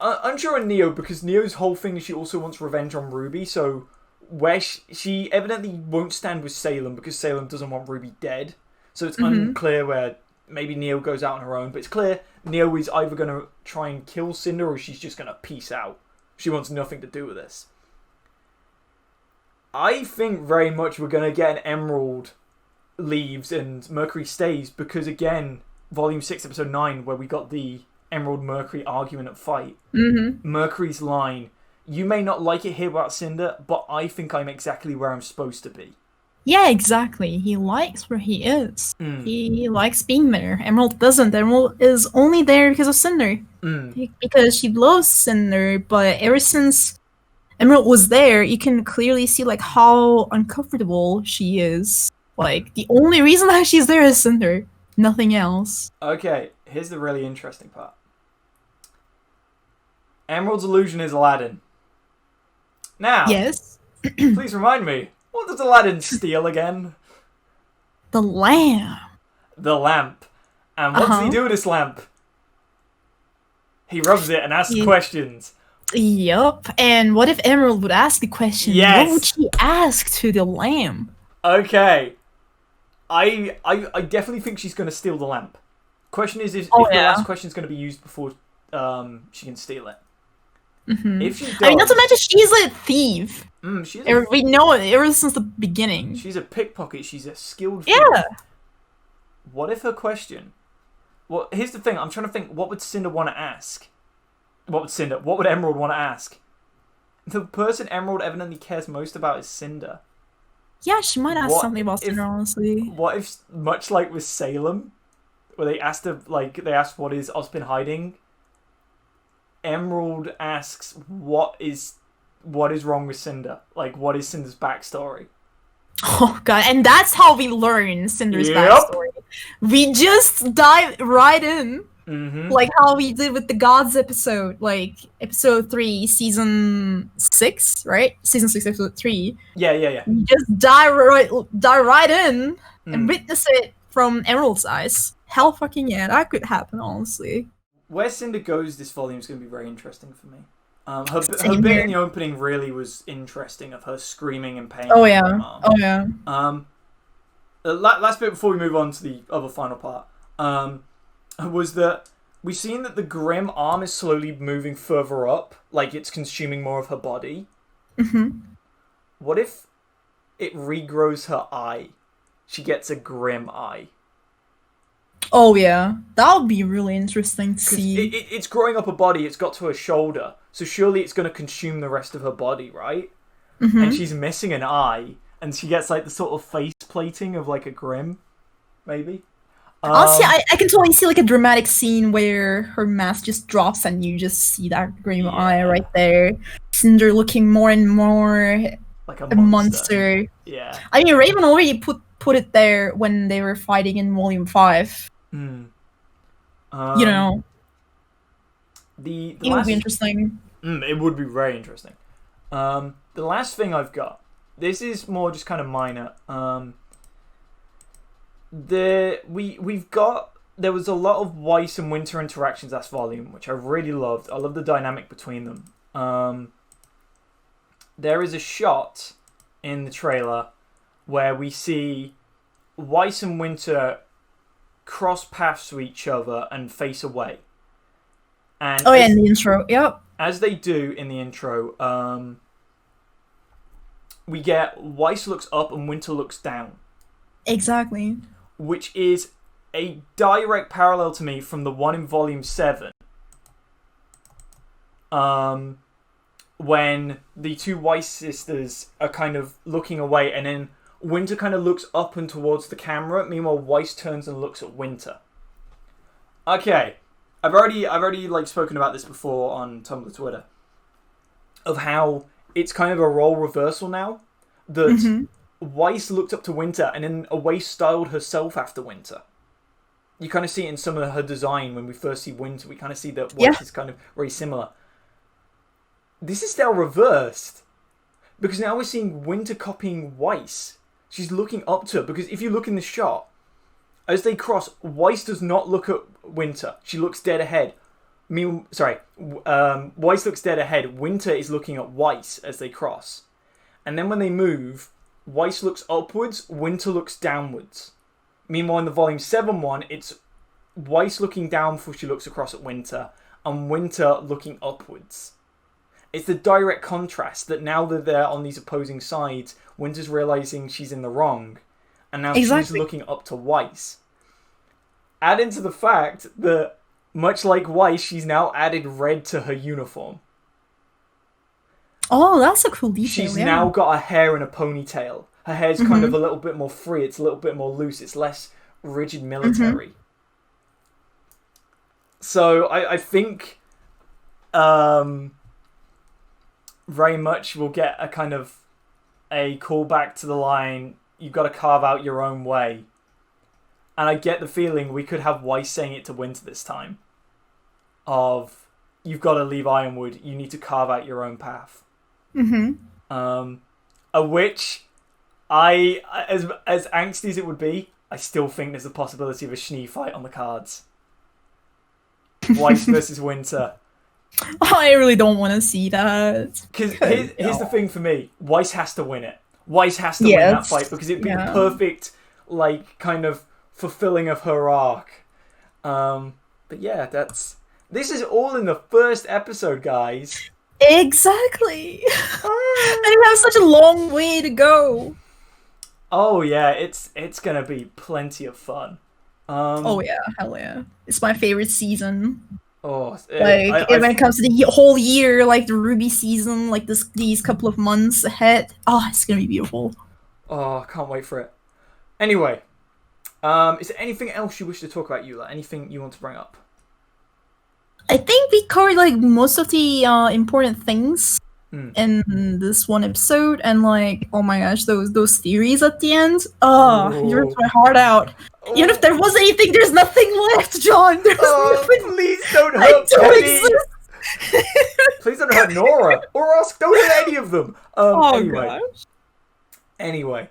unsure on Neo, because Neo's whole thing is she also wants revenge on RWBY, so where she evidently won't stand with Salem, because Salem doesn't want RWBY dead. So it's unclear where maybe Neo goes out on her own, but it's clear Neo is either going to try and kill Cinder or she's just going to peace out. She wants nothing to do with this. I think very much we're going to get an Emerald leaves and Mercury stays, because again, Volume 6, Episode 9, where we got the Emerald-Mercury argument at fight. Mercury's line, you may not like it here about Cinder, but I think I'm exactly where I'm supposed to be. Yeah, exactly. He likes where he is. He likes being there. Emerald doesn't. Emerald is only there because of Cinder. Because she loves Cinder, but ever since Emerald was there, you can clearly see how uncomfortable she is. The only reason that she's there is Cinder. Nothing else. Okay, here's the really interesting part. Emerald's illusion is Aladdin. Now, yes. Please remind me, what does Aladdin steal again? The lamp. The lamp. And what does he do with this lamp? He rubs it and asks questions. Yup. And what if Emerald would ask the question? Yes. What would she ask to the lamp? Okay. I definitely think she's going to steal the lamp. Question is if the last question is going to be used before she can steal it. If she does, not to mention she's a thief. We know it ever since the beginning. She's a pickpocket. She's a skilled thief. Yeah. What if her question... Well, here's the thing. I'm trying to think, what would Cinder want to ask? What would Emerald want to ask? the person Emerald evidently cares most about is Cinder. Yeah, she might ask something about Cinder, honestly. What if, much like with Salem, where they asked what is Ozpin hiding? Emerald asks what is wrong with Cinder? Like, what is Cinder's backstory? Oh god, and that's how we learn Cinder's backstory. We just dive right in. Mm-hmm. Like how we did with the Gods episode, like episode 3, season 6, right? Season 6, episode 3. Yeah. We just dive right in and witness it from Emerald's eyes. Hell fucking yeah, that could happen, honestly. Where Cinder goes this volume is going to be very interesting for me. Her bit in the opening really was interesting, of her screaming in pain. Oh yeah. Last bit before we move on to the other final part, was that we've seen that the Grim arm is slowly moving further up, like it's consuming more of her body. Mm-hmm. What if it regrows her eye? She gets a Grim eye. Oh yeah, that would be really interesting to see. It's growing up her body, it's got to her shoulder, so surely it's going to consume the rest of her body, right? Mm-hmm. And she's missing an eye, and she gets like the sort of face plating of like a Grim, maybe? Honestly, I can totally see like a dramatic scene where her mask just drops and you just see that Grim eye right there. Cinder looking more and more like a monster. Yeah. I mean, Raven already put it there when they were fighting in Volume 5. You know. It would be interesting. It would be very interesting. The last thing I've got, this is more just kind of minor. There was a lot of Weiss and Winter interactions last volume, which I really loved. I love the dynamic between them. There is a shot in the trailer where we see Weiss and Winter cross paths to each other and face away. And in the intro, yep. As they do in the intro, we get Weiss looks up and Winter looks down. Exactly. Which is a direct parallel to me from the one in Volume 7. When the two Weiss sisters are kind of looking away, and then Winter kind of looks up and towards the camera. Meanwhile, Weiss turns and looks at Winter. Okay, I've already like spoken about this before on Tumblr, Twitter, of how it's kind of a role reversal now. That Weiss looked up to Winter and in a way styled herself after Winter. You kind of see it in some of her design when we first see Winter. We kind of see that Weiss is kind of very similar. This is now reversed. Because now we're seeing Winter copying Weiss. She's looking up to her. Because if you look in the shot, as they cross, Weiss does not look at Winter. She looks dead ahead. Weiss looks dead ahead. Winter is looking at Weiss as they cross. And then when they move, Weiss looks upwards, Winter looks downwards. Meanwhile, in the Volume 7 one, it's Weiss looking down before she looks across at Winter, and Winter looking upwards. It's the direct contrast that now that they're on these opposing sides, Winter's realising she's in the wrong, and now she's looking up to Weiss. Add into the fact that, much like Weiss, she's now added red to her uniform. Oh, that's a cool detail. She's now got her hair in a ponytail. Her hair's kind of a little bit more free. It's a little bit more loose. It's less rigid military. So I think very much we'll get a kind of a callback to the line, you've got to carve out your own way. And I get the feeling we could have Weiss saying it to Winter this time. Of, you've got to leave Ironwood. You need to carve out your own path. Which, as angsty as it would be, I still think there's a possibility of a Schnee fight on the cards. Weiss versus Winter. I really don't want to see that. Because here's the thing for me. Weiss has to win it. Weiss has to win that fight because it'd be the perfect, like, kind of fulfilling of her arc. But yeah, this is all in the first episode, guys. Exactly. And we have such a long way to go. Oh yeah, it's gonna be plenty of fun. Oh yeah, hell yeah. It's my favorite season. Oh, when it comes to the whole year, like the RWBY season, like these couple of months ahead, it's gonna be beautiful. Oh, I can't wait for it. Anyway, is there anything else you wish to talk about, Yula? Anything you want to bring up? I think we covered like most of the important things in this one episode, and like, oh my gosh, those theories at the end, you ripped my heart out. Even if there was anything, there's nothing left, John. There's nothing. Please don't hurt Penny. Please don't hurt Nora, or else don't hurt any of them. Anyway,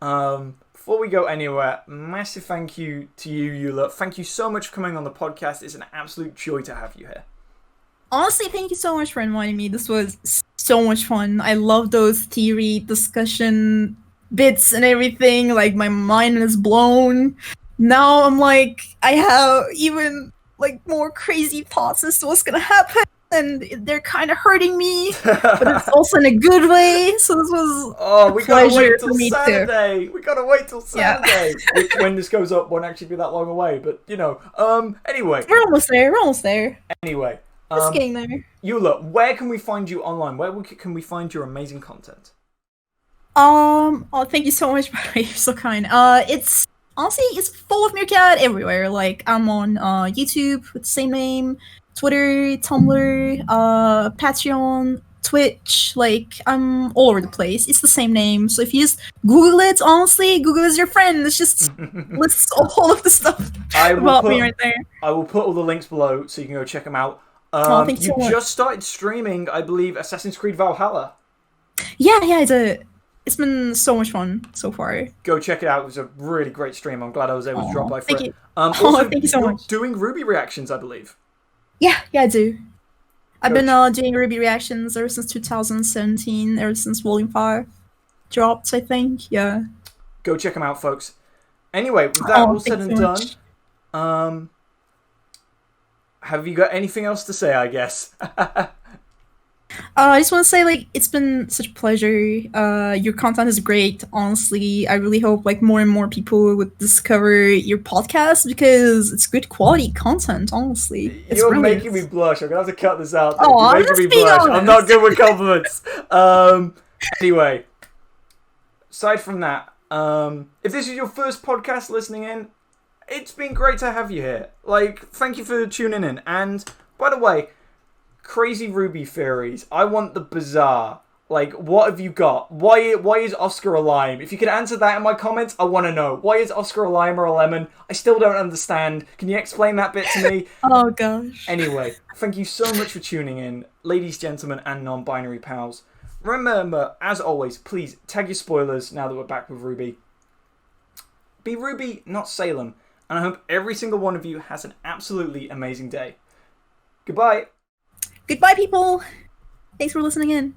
before we go anywhere, massive thank you to you, Yula. Thank you so much for coming on the podcast. It's an absolute joy to have you here. Honestly, thank you so much for inviting me. This was so much fun. I love those theory discussion bits and everything. Like, my mind is blown. Now I'm like, I have even like more crazy thoughts as to what's gonna happen, and they're kind of hurting me, but it's also in a good way. So this was we gotta wait till Saturday. We gotta wait till Saturday. Which, when this goes up, won't actually be that long away. But anyway, we're almost there. Anyway, just getting there. Yula, where can we find you online? Where can we find your amazing content? Thank you so much, Barry. You're so kind. It's FallofMeerkat everywhere. Like, I'm on YouTube with the same name, Twitter, Tumblr, Patreon, Twitch. Like, I'm all over the place. It's the same name. So if you just Google it, honestly, Google is your friend. It's just lists all of the stuff about me right there. I will put all the links below so you can go check them out. Thank you so much. Just started streaming, I believe, Assassin's Creed Valhalla. Yeah, it's been so much fun so far. Go check it out. It was a really great stream. I'm glad I was able to drop by for it. Also, thank you so much. Doing RWBY reactions, I believe. Yeah, I do. I've been doing RWBY reactions ever since 2017, ever since Volume 5 dropped, I think. Yeah. Go check them out, folks. Anyway, with that all said and done, have you got anything else to say, I guess? I just want to say, like, it's been such a pleasure. Your content is great, honestly. I really hope, like, more and more people would discover your podcast, because it's good quality content, honestly. You're making me blush. I'm going to have to cut this out. You're making me blush. Honest. I'm not good with compliments. Anyway, aside from that, if this is your first podcast listening in, it's been great to have you here. Like, thank you for tuning in. And, by the way, crazy RWBY theories. I want the bizarre. Like, what have you got? Why is Oscar a lime? If you could answer that in my comments, I want to know. Why is Oscar a lime or a lemon? I still don't understand. Can you explain that bit to me? Oh, gosh. Anyway, thank you so much for tuning in, ladies, gentlemen, and non-binary pals. Remember, as always, please tag your spoilers now that we're back with RWBY. Be RWBY, not Salem. And I hope every single one of you has an absolutely amazing day. Goodbye. Goodbye, people. Thanks for listening in.